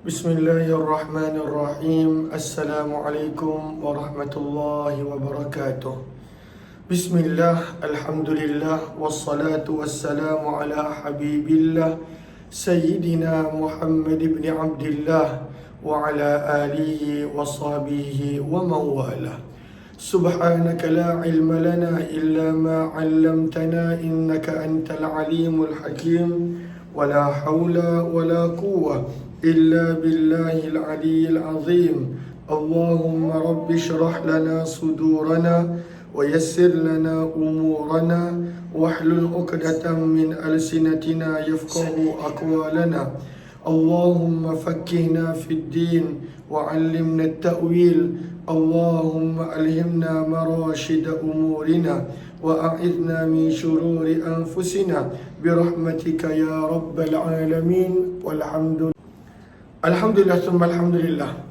Bismillahirrahmanirrahim. Assalamualaikum warahmatullahi wabarakatuh. Bismillah, alhamdulillah, wassalatu wassalamu ala habibillah Sayyidina Muhammad ibn Abdillah wa ala alihi wa sahbihi wa mawala. Subhanaka la ilma lana illa ma 'allamtana innaka antal alimul hakim. Wala hawla wala quwwata إلا بالله العلي العظيم. اللهم رب اشرح لنا صدورنا ويسر لنا أمورنا واحلل عقدة من ألسنتنا يفقه أقوالنا. اللهم فقهنا في الدين وعلمنا التأويل. اللهم ألهمنا مراشد أمورنا وأعذنا من شرور أنفسنا برحمتك يا رب العالمين. والحمد Alhamdulillah, summa alhamdulillah.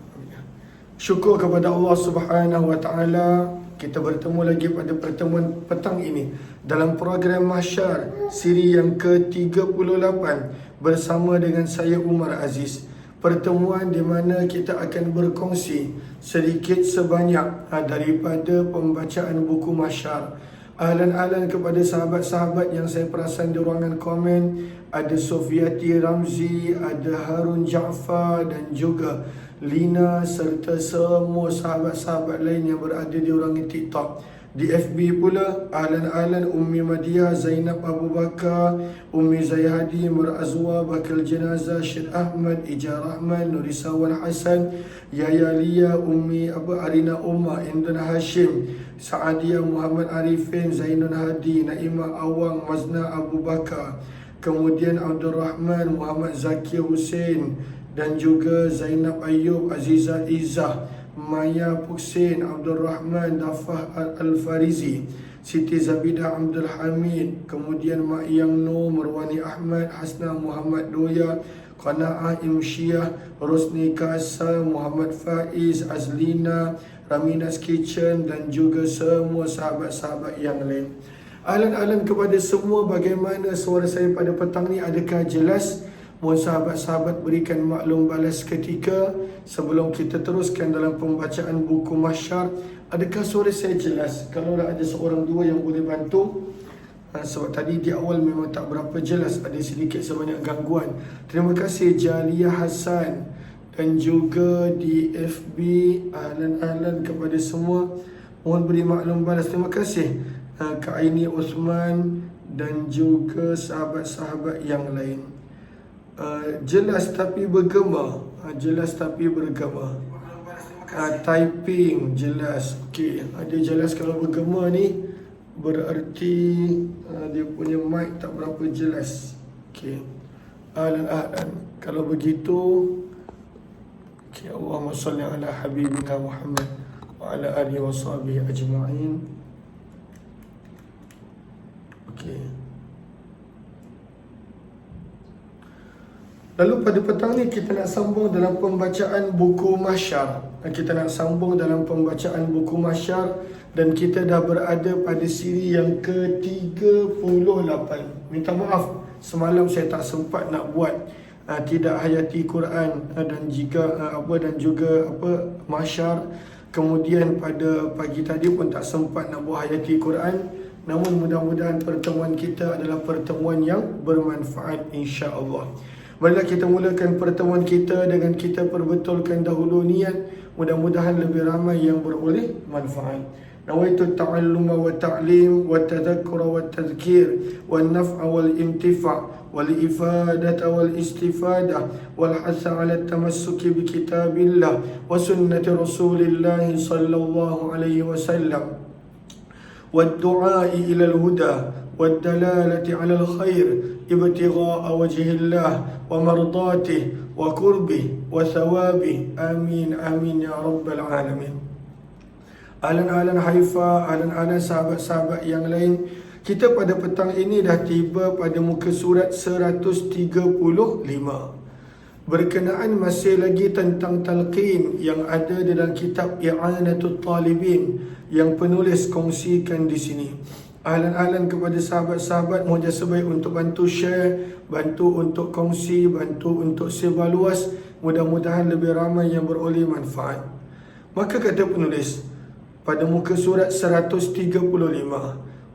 Syukur kepada Allah Subhanahu wa taala, kita bertemu lagi pada pertemuan petang ini dalam program Mahsyar siri yang ke-38 bersama dengan saya Umar Aziz. Pertemuan di mana kita akan berkongsi sedikit sebanyak daripada pembacaan buku Mahsyar. Ahlan-ahlan kepada sahabat-sahabat yang saya perasan di ruangan komen. Ada Sofiati Ramzi, ada Harun Jaafar dan juga Lina serta semua sahabat-sahabat lain yang berada di ruangan TikTok. Di FB pula, ahlan-ahlan Ummi Madiah, Zainab Abu Bakar, Ummi Zayhadi, Murazwa, Bakal Jenazah, Syed Ahmad, Ija Rahman, Nurisawan Hasan, Yaya Lia, Ummi Arina Umar, Indun Hashim, Saadia Muhammad Arifin, Zainun Hadi, Naimah Awang, Mazna Abu Bakar, kemudian Abdul Rahman, Muhammad Zakir Hussein dan juga Zainab Ayub, Aziza Izzah, Maya Puksin, Abdul Rahman, Dafah Al-Farizi, Siti Zabidah Abdul Hamid, kemudian Mak Yang Nur, Marwani Ahmad, Hasna Muhammad Doya, Qana'ah Imsyiah, Rosni Kasa, Muhammad Faiz, Azlina, Ramina's Kitchen dan juga semua sahabat-sahabat yang lain. Ahlan-ahlan kepada semua, bagaimana suara saya pada petang ni? Adakah jelas? Mohon sahabat-sahabat berikan maklum balas ketika sebelum kita teruskan dalam pembacaan buku Mahsyar. Adakah suara saya jelas? Kalau ada seorang dua yang boleh bantu, sebab tadi di awal memang tak berapa jelas, ada sedikit sebanyak gangguan. Terima kasih Jaliyah Hassan dan juga di FB. Ahlan-ahlan kepada semua, mohon beri maklum balas. Terima kasih Kak Aini Osman dan juga sahabat-sahabat yang lain. Jelas tapi bergema. Jelas tapi bergema. Typing jelas. Okey, ada jelas. Kalau bergema ni berarti dia punya mic tak berapa jelas. Okey. Ahlan-ahlan. Kalau begitu, okey, Allahumma salli ala habibina Muhammad wa ala alihi wa sahbihi ajma'in. Okey. Lalu pada petang ni kita nak sambung dalam pembacaan buku Mahsyar. Kita nak sambung dalam pembacaan buku Mahsyar dan kita dah berada pada siri yang ke-38. Minta maaf semalam saya tak sempat nak buat tidak hayati Quran dan juga Mahsyar. Kemudian pada pagi tadi pun tak sempat nak buat hayati Quran. Namun mudah-mudahan pertemuan kita adalah pertemuan yang bermanfaat, insya-Allah. Marilah kita mulakan pertemuan kita dengan kita perbetulkan dahulu niat. Mudah-mudahan lebih ramai yang beroleh manfaat. Nawaitu ta'alluma wa ta'lim wa tadhakkura wa tadhkir wa naf'a wal intifa' wal ifadata wal istifadah wal hasa 'ala tamassuki bi kitabillah wa sunnati Rasulillah sallallahu alaihi wasallam wa du'a ila al-huda wa dalalati 'ala al-khair ابتغاء وجه الله ومرضاته وقربه وثوابه آمين آمين يا رب العالمين. Ahlan-ahlan Haifa, ahlan-ahlan sahabat-sahabat yang lain, kita pada petang ini dah tiba pada muka surat 135. Berkenaan masih lagi tentang talqin yang ada dalam kitab I'anatul Talibin yang penulis kongsikan di sini. ahlan-ahlan kepada sahabat-sahabat, mohon jasa baik untuk bantu share, bantu untuk kongsi, bantu untuk sebar luas. Mudah-mudahan lebih ramai yang beroleh manfaat. Maka kata penulis pada muka surat 135,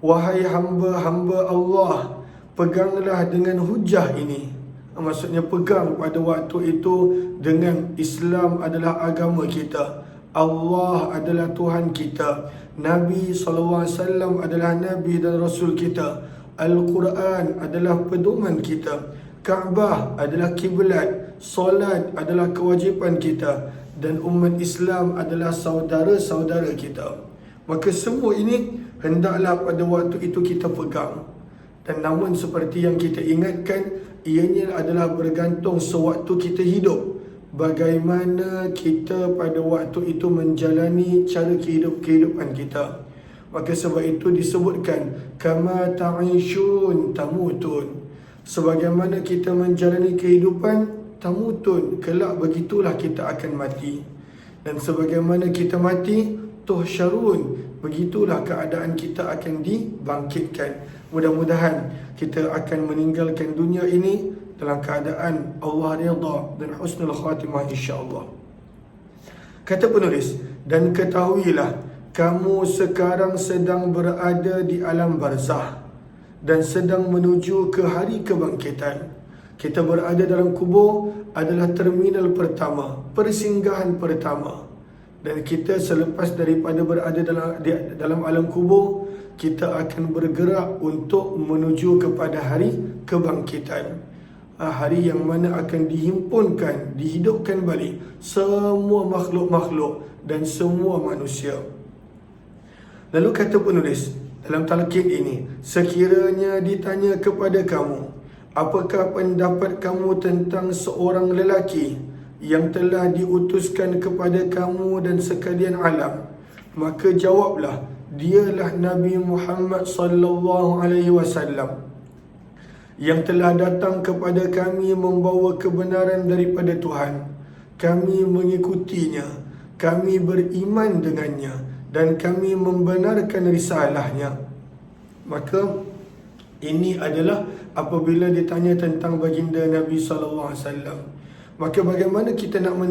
wahai hamba-hamba Allah, peganglah dengan hujah ini. Maksudnya pegang pada waktu itu dengan Islam adalah agama kita, Allah adalah Tuhan kita, Nabi SAW adalah Nabi dan Rasul kita, Al-Quran adalah pedoman kita, Kaabah adalah kiblat, solat adalah kewajipan kita, dan umat Islam adalah saudara-saudara kita. Maka semua ini hendaklah pada waktu itu kita pegang. Dan namun seperti yang kita ingatkan, ianya adalah bergantung sewaktu kita hidup, bagaimana kita pada waktu itu menjalani cara kehidupan kita. Maka sebab itu disebutkan kama ta'ishun tamutun, sebagaimana kita menjalani kehidupan tamutun, kelak begitulah kita akan mati. Dan sebagaimana kita mati tuhsyarun, begitulah keadaan kita akan dibangkitkan. Mudah-mudahan kita akan meninggalkan dunia ini dalam keadaan Allah redha dan husnul khatimah, insya-Allah. Kata penulis, dan ketahuilah kamu sekarang sedang berada di alam barzah dan sedang menuju ke hari kebangkitan. Kita berada dalam kubur adalah terminal pertama, persinggahan pertama. Dan kita selepas daripada berada dalam alam kubur, kita akan bergerak untuk menuju kepada hari kebangkitan. Hari yang mana akan dihimpunkan, dihidupkan balik semua makhluk-makhluk dan semua manusia. Lalu kata penulis dalam talqin ini, sekiranya ditanya kepada kamu, apakah pendapat kamu tentang seorang lelaki yang telah diutuskan kepada kamu dan sekalian alam, maka jawablah, dialah Nabi Muhammad sallallahu alaihi wasallam yang telah datang kepada kami membawa kebenaran daripada Tuhan. Kami mengikutinya, kami beriman dengannya, dan kami membenarkan risalahnya. Maka ini adalah apabila ditanya tentang baginda Nabi SAW. Maka bagaimana kita nak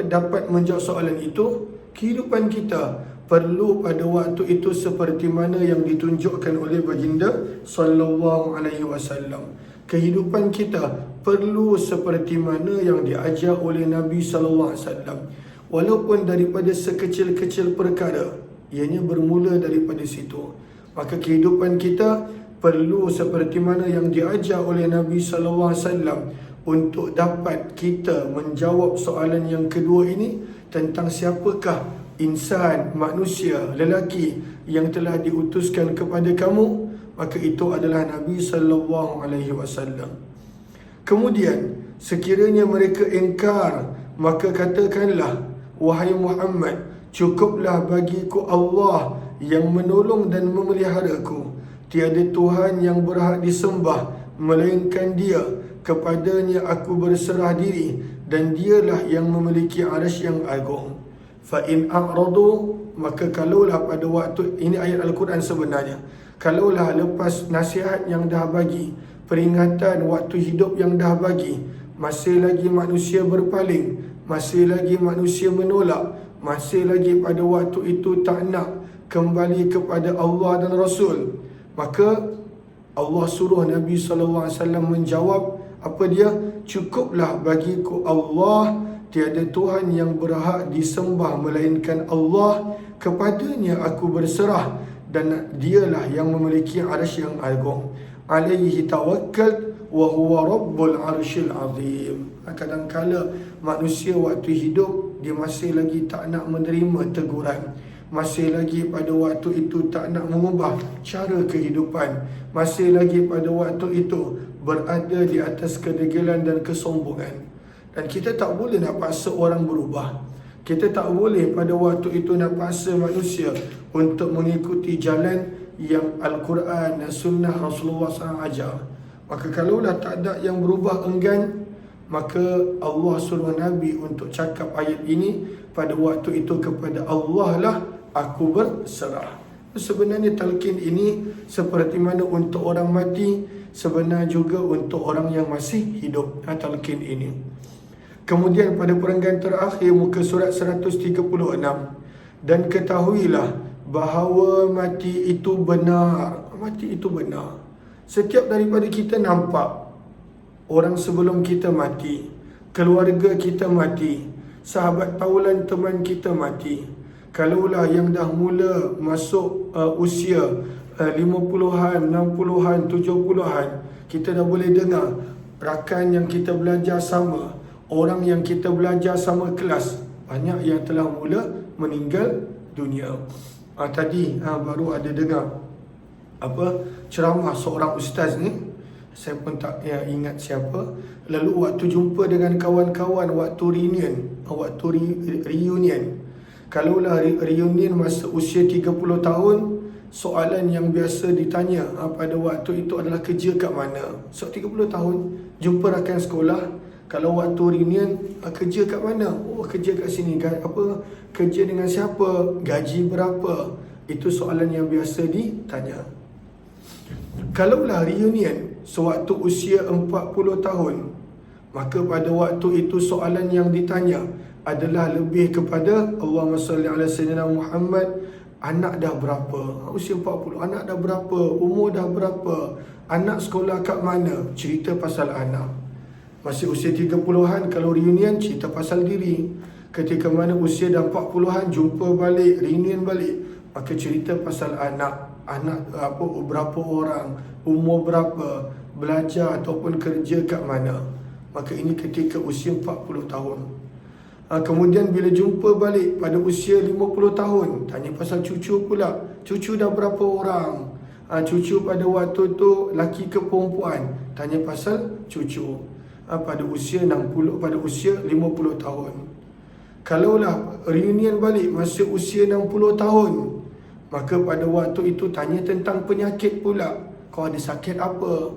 dapat menjawab soalan itu? Kehidupan kita perlu pada waktu itu seperti mana yang ditunjukkan oleh baginda sallallahu alaihi wasallam. Kehidupan kita perlu seperti mana yang diajar oleh Nabi sallallahu alaihi wasallam. Walaupun daripada sekecil-kecil perkara, ianya bermula daripada situ. Maka kehidupan kita perlu seperti mana yang diajar oleh Nabi sallallahu alaihi wasallam untuk dapat kita menjawab soalan yang kedua ini tentang siapakah insan, manusia, lelaki yang telah diutuskan kepada kamu. Maka itu adalah Nabi sallallahu alaihi wasallam. Kemudian sekiranya mereka ingkar, maka katakanlah, wahai Muhammad, cukuplah bagiku Allah yang menolong dan memeliharaku. Tiada Tuhan yang berhak disembah melainkan Dia. Kepadanya aku berserah diri, dan Dialah yang memiliki arsy yang agung. Fa in a'radu, maka kalaulah pada waktu ini, ayat Al-Quran sebenarnya, kalaulah lepas nasihat yang dah bagi, peringatan waktu hidup yang dah bagi, masih lagi manusia berpaling, masih lagi manusia menolak, masih lagi pada waktu itu tak nak kembali kepada Allah dan Rasul, maka Allah suruh Nabi SAW menjawab apa dia? Cukuplah bagiku Allah, tiada Tuhan yang berhak disembah melainkan Allah. Kepadanya aku berserah, dan Dialah yang memiliki arsy yang agung. Alaihi tawakkal wa huwa rabbul arsyil azim. Kadang-kala manusia waktu hidup, dia masih lagi tak nak menerima teguran, masih lagi pada waktu itu tak nak mengubah cara kehidupan, masih lagi pada waktu itu berada di atas kedegilan dan kesombongan. Dan kita tak boleh nak paksa orang berubah. Kita tak boleh pada waktu itu nak paksa manusia untuk mengikuti jalan yang Al-Quran dan Sunnah Rasulullah SAW ajar. Maka kalaulah tak ada yang berubah enggan, maka Allah suruh Nabi untuk cakap ayat ini pada waktu itu kepada Allah lah aku berserah. Sebenarnya talqin ini seperti mana untuk orang mati, sebenarnya juga untuk orang yang masih hidup. Talqin ini. Kemudian pada perenggan terakhir muka surat 136, dan ketahuilah bahawa mati itu benar. Mati itu benar. Setiap daripada kita nampak orang sebelum kita mati, keluarga kita mati, sahabat taulan teman kita mati. Kalaulah yang dah mula masuk usia 50-an, 60-an, 70-an, kita dah boleh dengar rakan yang kita belajar sama, orang yang kita belajar sama kelas, banyak yang telah mula meninggal dunia. Tadi baru ada dengar ceramah seorang ustaz ni, saya pun tak ingat siapa. Lalu waktu jumpa dengan kawan-kawan, waktu reunion, kalaulah reunion masa usia 30 tahun, soalan yang biasa ditanya pada waktu itu adalah kerja kat mana. So 30 tahun jumpa rakan sekolah, kalau waktu reunion, kerja kat mana? Oh, kerja kat sini. Kerja dengan siapa? Gaji berapa? Itu soalan yang biasa ditanya. Kalaulah reunion sewaktu usia 40 tahun, maka pada waktu itu soalan yang ditanya adalah lebih kepada Allahumma salli ala sayyidina Muhammad, anak dah berapa? Usia 40, anak dah berapa? Umur dah berapa? Anak sekolah kat mana? Cerita pasal anak. Masih usia 30-an, kalau reunion, cerita pasal diri. Ketika mana usia dah 40-an, jumpa balik, reunion balik, maka cerita pasal anak. Anak berapa orang, umur berapa, belajar ataupun kerja kat mana. Maka ini ketika usia 40 tahun. Kemudian bila jumpa balik pada usia 50 tahun, tanya pasal cucu pula. Cucu dah berapa orang? Cucu pada waktu tu laki ke perempuan? Tanya pasal cucu. Pada usia 60, pada usia 50 tahun. Kalaulah reunion balik masa usia 60 tahun, maka pada waktu itu tanya tentang penyakit pula. Kau ada sakit apa?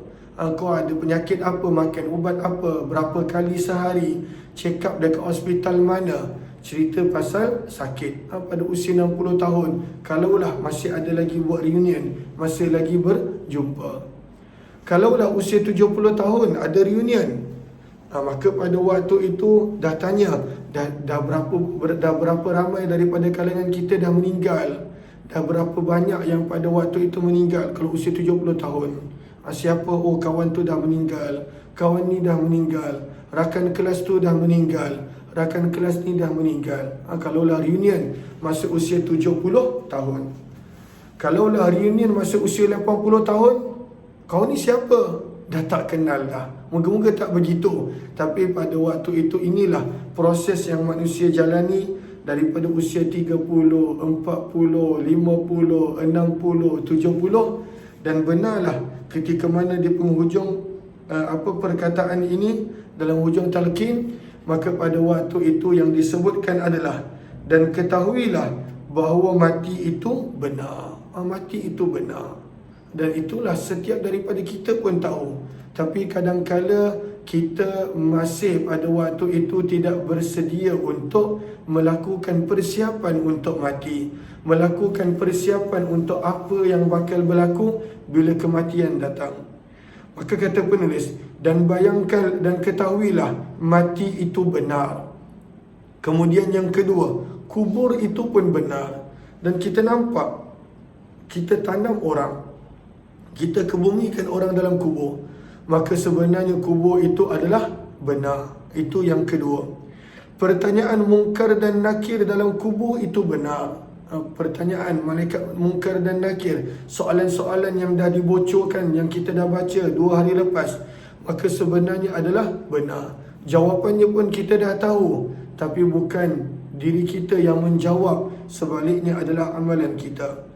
Kau ada penyakit apa? Makan ubat apa? Berapa kali sehari? Check up dekat hospital mana? Cerita pasal sakit. Pada usia 60 tahun, kalaulah masih ada lagi buat reunion, masih lagi berjumpa. Kalaulah usia 70 tahun ada reunion, maka pada waktu itu dah tanya, dah berapa ramai daripada kalangan kita dah meninggal. Dah berapa banyak yang pada waktu itu meninggal kalau usia 70 tahun. Siapa? Oh, kawan tu dah meninggal, kawan ni dah meninggal, rakan kelas tu dah meninggal, rakan kelas ni dah meninggal. Kalaulah reunion masa usia 70 tahun. Kalaulah reunion masa usia 80 tahun, kau ni siapa? Dah tak kenal dah. Moga-moga tak begitu. Tapi pada waktu itu, inilah proses yang manusia jalani daripada usia 30, 40, 50, 60, 70. Dan benarlah ketika mana di penghujung perkataan ini, dalam hujung talqin, maka pada waktu itu yang disebutkan adalah, dan ketahuilah bahawa mati itu benar. Mati itu benar. Dan itulah setiap daripada kita pun tahu. Tapi kadang-kala kita masih pada waktu itu tidak bersedia untuk melakukan persiapan untuk mati, melakukan persiapan untuk apa yang bakal berlaku bila kematian datang. Maka kata penulis, dan bayangkan dan ketahuilah mati itu benar. Kemudian yang kedua, kubur itu pun benar. Dan kita nampak, kita tanam orang, kita kebumikan orang dalam kubur, maka sebenarnya kubur itu adalah benar. Itu yang kedua. Pertanyaan mungkar dan nakir dalam kubur itu benar. Pertanyaan malaikat mungkar dan nakir, soalan-soalan yang dah dibocorkan, yang kita dah baca 2 hari lepas, maka sebenarnya adalah benar. Jawapannya pun kita dah tahu, tapi bukan diri kita yang menjawab, sebaliknya adalah amalan kita.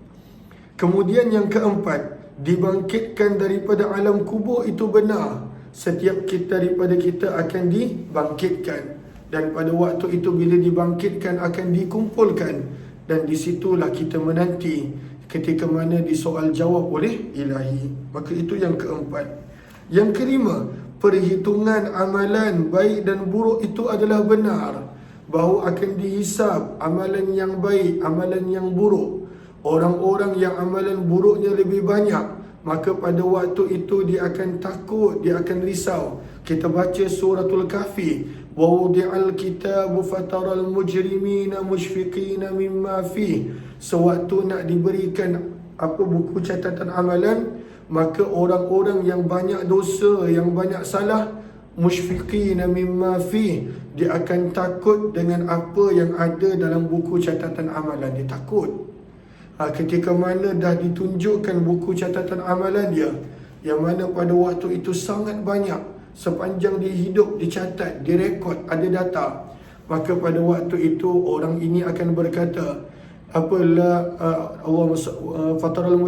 Kemudian yang keempat, dibangkitkan daripada alam kubur itu benar. Setiap kita daripada kita akan dibangkitkan, dan pada waktu itu bila dibangkitkan akan dikumpulkan, dan disitulah kita menanti ketika mana disoal jawab oleh ilahi. Maka itu yang keempat. Yang kelima, perhitungan amalan baik dan buruk itu adalah benar, bahawa akan dihisab amalan yang baik, amalan yang buruk. Orang-orang yang amalan buruknya lebih banyak, maka pada waktu itu dia akan takut, dia akan risau. Kita baca suratul Kahfi, wa wudi'al kitabu fataral mujrimina mushfiqina mimma fih. Sewaktu nak diberikan buku catatan amalan, maka orang-orang yang banyak dosa, yang banyak salah, mushfiqina mimma fih, dia akan takut dengan apa yang ada dalam buku catatan amalan. Dia takut. Ketika mana dah ditunjukkan buku catatan amalan dia, yang mana pada waktu itu sangat banyak, sepanjang dia hidup dicatat, direkod, ada data, maka pada waktu itu orang ini akan berkata, apalah Allah fataral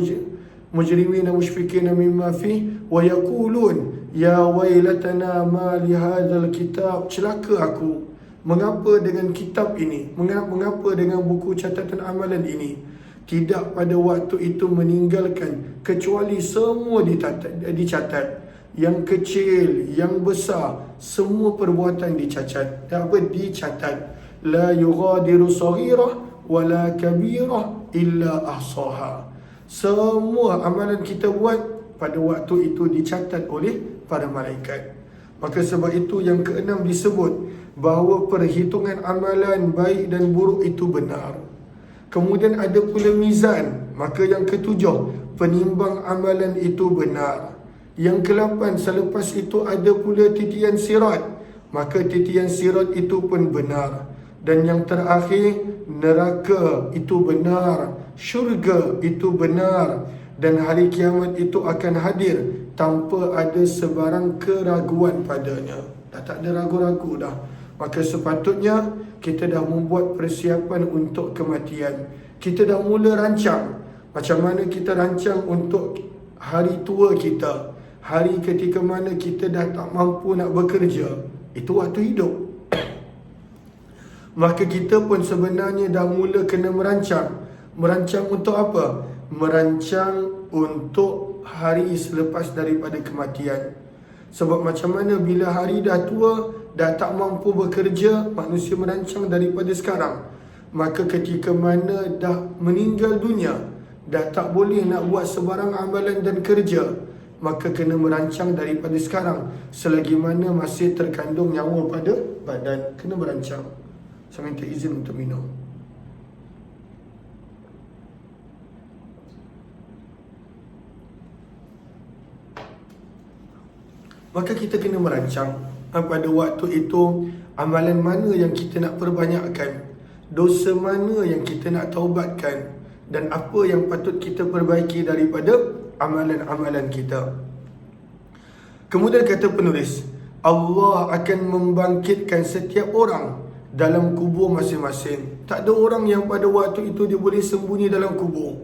mujrimina mushfiqina mimma fi wa yaqulun ya wailatana ma li hadzal kitab, celaka aku, mengapa dengan kitab ini, mengapa dengan buku catatan amalan ini tidak pada waktu itu meninggalkan, kecuali semua dicatat, yang kecil, yang besar, semua perbuatan dicatat. Dicatat. La yughadiru saghirah wala kabirah illa ahsaha. Semua amalan kita buat pada waktu itu dicatat oleh para malaikat. Maka sebab itu yang keenam disebut bahawa perhitungan amalan baik dan buruk itu benar. Kemudian ada pula mizan. Maka yang ketujuh, penimbang amalan itu benar. Yang kelapan, selepas itu ada pula titian sirat. Maka titian sirat itu pun benar. Dan yang terakhir, neraka itu benar, syurga itu benar, dan hari kiamat itu akan hadir tanpa ada sebarang keraguan padanya. Dah tak ada ragu-ragu dah. Maka sepatutnya kita dah membuat persiapan untuk kematian. Kita dah mula rancang. Macam mana kita rancang untuk hari tua kita, hari ketika mana kita dah tak mampu nak bekerja. Itu waktu hidup. Maka kita pun sebenarnya dah mula kena merancang. Merancang untuk apa? Merancang untuk hari selepas daripada kematian. Sebab macam mana bila hari dah tua, dah tak mampu bekerja, manusia merancang daripada sekarang. Maka ketika mana dah meninggal dunia, dah tak boleh nak buat sebarang amalan dan kerja, maka kena merancang daripada sekarang. Selagi mana masih terkandung nyawa pada badan, kena merancang. Saya minta izin untuk minum. Maka kita kena merancang pada waktu itu amalan mana yang kita nak perbanyakkan, dosa mana yang kita nak taubatkan, dan apa yang patut kita perbaiki daripada amalan-amalan kita. Kemudian kata penulis, Allah akan membangkitkan setiap orang dalam kubur masing-masing. Tak ada orang yang pada waktu itu dia boleh sembunyi dalam kubur.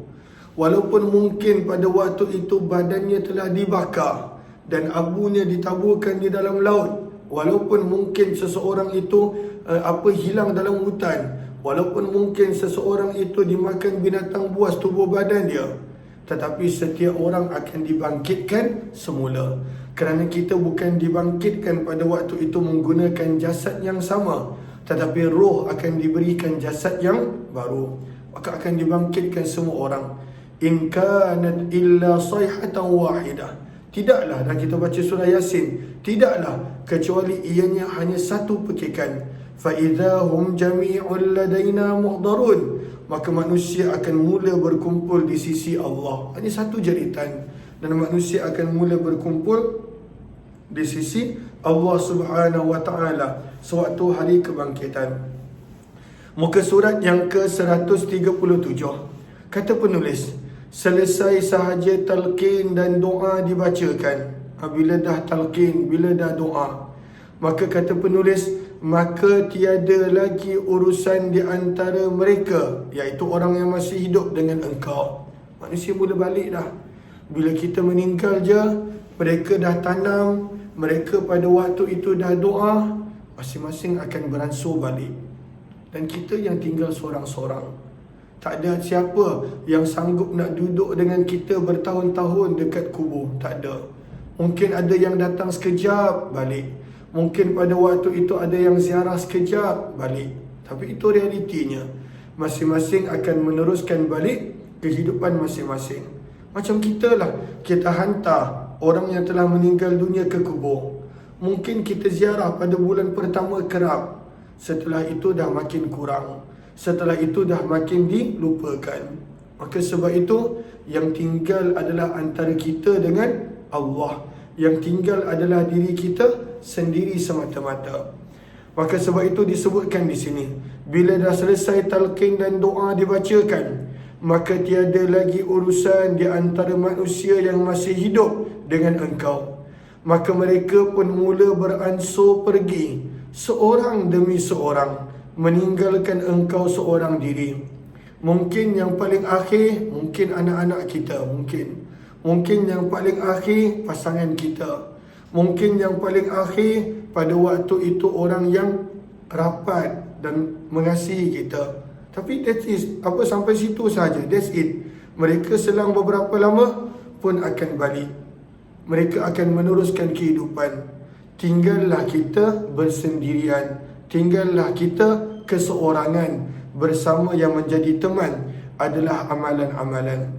Walaupun mungkin pada waktu itu badannya telah dibakar dan abunya ditaburkan di dalam laut. Walaupun mungkin seseorang itu hilang dalam hutan. Walaupun mungkin seseorang itu dimakan binatang buas tubuh badan dia. Tetapi setiap orang akan dibangkitkan semula. Kerana kita bukan dibangkitkan pada waktu itu menggunakan jasad yang sama, tetapi roh akan diberikan jasad yang baru. Maka akan dibangkitkan semua orang. In kanat illa sayhatan wahidah. Tidaklah, dan kita baca surah Yasin, tidaklah kecuali ianya hanya satu petikan. فَإِذَا هُمْ جَمِيعٌ لَدَيْنَا مُحْضَرُونَ. Maka manusia akan mula berkumpul di sisi Allah. Ini satu jeritan. Dan manusia akan mula berkumpul di sisi Allah Subhanahu Wa Taala sewaktu hari kebangkitan. Muka surat yang ke-137. Kata penulis, selesai sahaja talqin dan doa dibacakan. Bila dah talqin, bila dah doa, maka kata penulis, maka tiada lagi urusan di antara mereka, iaitu orang yang masih hidup, dengan engkau. Manusia mula balik dah. Bila kita meninggal je, mereka dah tanam, mereka pada waktu itu dah doa, masing-masing akan beransur balik. Dan kita yang tinggal seorang-seorang. Tak ada siapa yang sanggup nak duduk dengan kita bertahun-tahun dekat kubur. Tak ada. Mungkin ada yang datang sekejap, balik. Mungkin pada waktu itu ada yang ziarah sekejap, balik. Tapi itu realitinya. Masing-masing akan meneruskan balik kehidupan masing-masing. Macam kita lah, kita hantar orang yang telah meninggal dunia ke kubur. Mungkin kita ziarah pada bulan pertama kerap, setelah itu dah makin kurang, setelah itu dah makin dilupakan. Maka sebab itu, yang tinggal adalah antara kita dengan Allah. Yang tinggal adalah diri kita sendiri semata-mata. Maka sebab itu disebutkan di sini, bila dah selesai talqin dan doa dibacakan, maka tiada lagi urusan di antara manusia yang masih hidup dengan engkau. Maka mereka pun mula beransur pergi, seorang demi seorang, meninggalkan engkau seorang diri. Mungkin yang paling akhir, mungkin anak-anak kita, mungkin yang paling akhir, pasangan kita. Mungkin yang paling akhir pada waktu itu orang yang rapat dan mengasihi kita. Tapi that is, sampai situ saja, that's it. Mereka selang beberapa lama pun akan balik. Mereka akan meneruskan kehidupan. Tinggallah kita bersendirian. Tinggallah kita keseorangan. Bersama yang menjadi teman adalah amalan-amalan.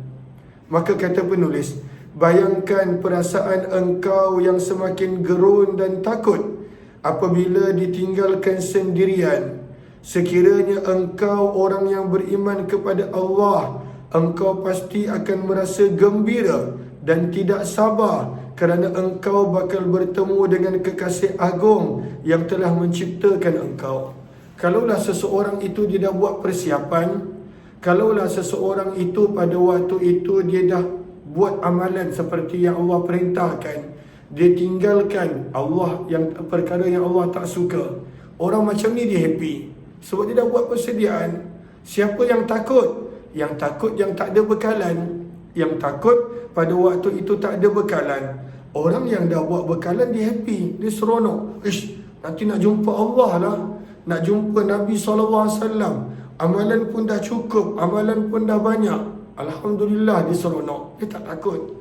Maka kata penulis, bayangkan perasaan engkau yang semakin gerun dan takut apabila ditinggalkan sendirian. Sekiranya engkau orang yang beriman kepada Allah, engkau pasti akan merasa gembira dan tidak sabar kerana engkau bakal bertemu dengan kekasih agung yang telah menciptakan engkau. Kalaulah seseorang itu dia dah buat persiapan, kalaulah seseorang itu pada waktu itu dia dah buat amalan seperti yang Allah perintahkan, dia tinggalkan perkara yang Allah tak suka, orang macam ni dia happy sebab dia dah buat persediaan. Siapa yang takut? Yang takut yang tak ada bekalan. Yang takut pada waktu itu tak ada bekalan. Orang yang dah buat bekalan dia happy, dia seronok. Nanti nak jumpa Allah lah, nak jumpa Nabi SAW, amalan pun dah cukup, amalan pun dah banyak. Alhamdulillah, dia seronok, dia tak takut.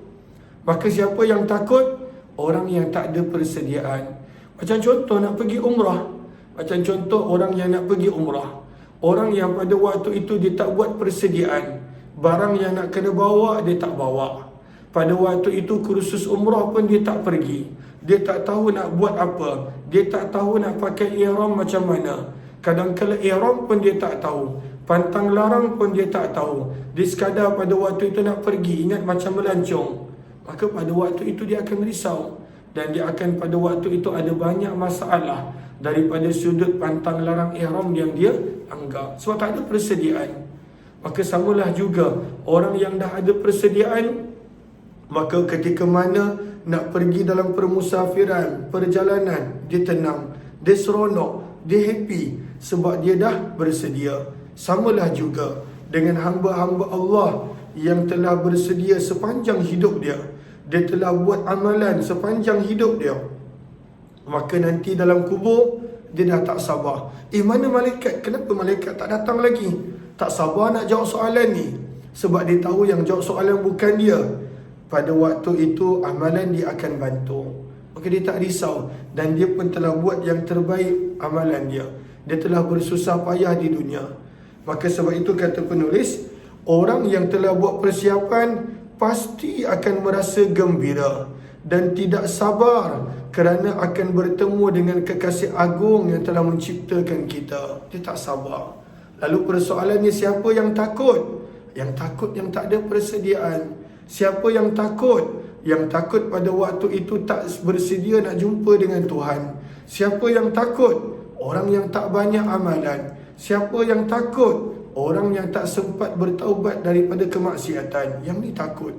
Maka siapa yang takut? Orang yang tak ada persediaan. Macam contoh nak pergi umrah. Macam contoh orang yang nak pergi umrah. Orang yang pada waktu itu dia tak buat persediaan. Barang yang nak kena bawa, dia tak bawa. Pada waktu itu kursus umrah pun dia tak pergi. Dia tak tahu nak buat apa. Dia tak tahu nak pakai ihram macam mana. Kadang-kadang ihram pun dia tak tahu. Pantang larang pun dia tak tahu. Dia sekadar pada waktu itu nak pergi, ingat macam melancong. Maka pada waktu itu dia akan risau. Dan dia akan pada waktu itu ada banyak masalah daripada sudut pantang larang ihram yang dia anggap. Sebab tak ada persediaan. Maka samalah juga orang yang dah ada persediaan, maka ketika mana nak pergi dalam permusafiran, perjalanan, dia tenang, dia seronok, dia happy sebab dia dah bersedia. Samalah juga dengan hamba-hamba Allah yang telah bersedia sepanjang hidup dia. Dia telah buat amalan sepanjang hidup dia. Maka nanti dalam kubur, dia dah tak sabar. Mana malaikat? Kenapa malaikat tak datang lagi? Tak sabar nak jawab soalan ni. Sebab dia tahu yang jawab soalan bukan dia. Pada waktu itu, amalan dia akan bantu. Maka dia tak risau. Dan dia pun telah buat yang terbaik amalan dia. Dia telah bersusah payah di dunia. Maka sebab itu kata penulis, orang yang telah buat persiapan pasti akan merasa gembira dan tidak sabar kerana akan bertemu dengan kekasih agung yang telah menciptakan kita. Dia tak sabar. Lalu persoalannya, siapa yang takut? Yang takut yang tak ada persediaan. Siapa yang takut? Yang takut pada waktu itu tak bersedia nak jumpa dengan Tuhan. Siapa yang takut? Orang yang tak banyak amalan. Siapa yang takut? Orang yang tak sempat bertaubat daripada kemaksiatan. Yang ni takut.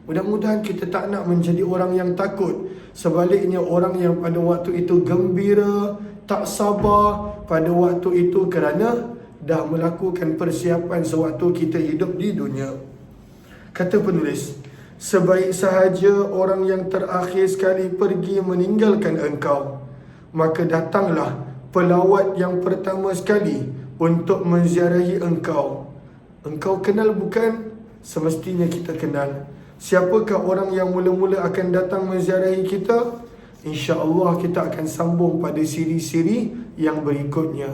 Mudah-mudahan kita tak nak menjadi orang yang takut. Sebaliknya, orang yang pada waktu itu gembira, tak sabar pada waktu itu kerana dah melakukan persiapan sewaktu kita hidup di dunia. Kata penulis, sebaik sahaja orang yang terakhir sekali pergi meninggalkan engkau, maka datanglah pelawat yang pertama sekali untuk menziarahi engkau. Engkau kenal bukan? Semestinya kita kenal. Siapakah orang yang mula-mula akan datang menziarahi kita? InsyaAllah kita akan sambung pada siri-siri yang berikutnya.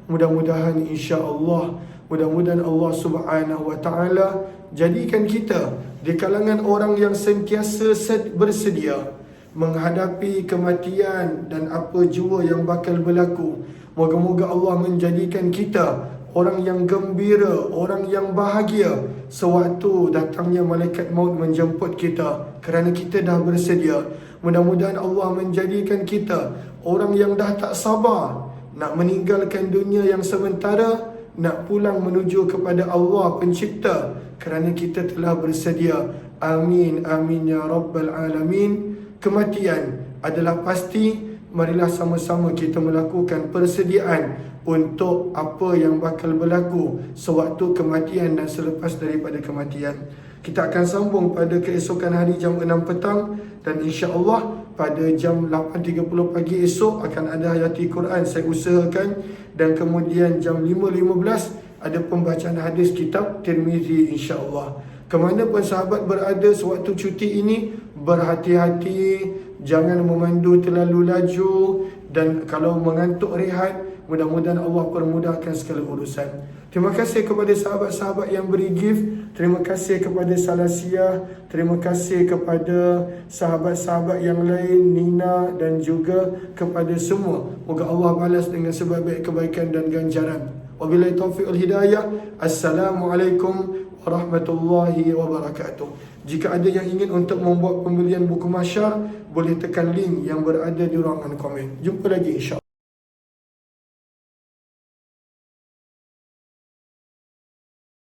Mudah-mudahan insyaAllah Mudah-mudahan Allah Subhanahu wa taala jadikan kita di kalangan orang yang sentiasa bersedia menghadapi kematian dan apa jua yang bakal berlaku. Moga-moga Allah menjadikan kita orang yang gembira, orang yang bahagia sewaktu datangnya malaikat maut menjemput kita, kerana kita dah bersedia. Mudah-mudahan Allah menjadikan kita orang yang dah tak sabar nak meninggalkan dunia yang sementara, nak pulang menuju kepada Allah Pencipta, kerana kita telah bersedia. Amin, amin ya rabbal alamin. Kematian adalah pasti. Marilah sama-sama kita melakukan persediaan untuk apa yang bakal berlaku sewaktu kematian dan selepas daripada kematian. Kita akan sambung pada keesokan hari jam 6 petang, dan insya-Allah pada jam 8.30 pagi esok akan ada hayati Quran saya usahakan, dan kemudian jam 5.15 ada pembacaan hadis kitab Tirmizi insya-Allah. Kemana pun sahabat berada sewaktu cuti ini, berhati-hati, jangan memandu terlalu laju, dan kalau mengantuk rehat. Mudah-mudahan Allah permudahkan segala urusan. Terima kasih kepada sahabat-sahabat yang beri gift. Terima kasih kepada Salasia. Terima kasih kepada sahabat-sahabat yang lain, Nina, dan juga kepada semua. Moga Allah balas dengan sebaik-baik kebaikan dan ganjaran. Wabillahi taufiq wal hidayah. Assalamualaikum warahmatullahi wabarakatuh. Jika ada yang ingin untuk membuat pembelian buku masyar, boleh tekan link yang berada di ruangan komen. Jumpa lagi insya-Allah.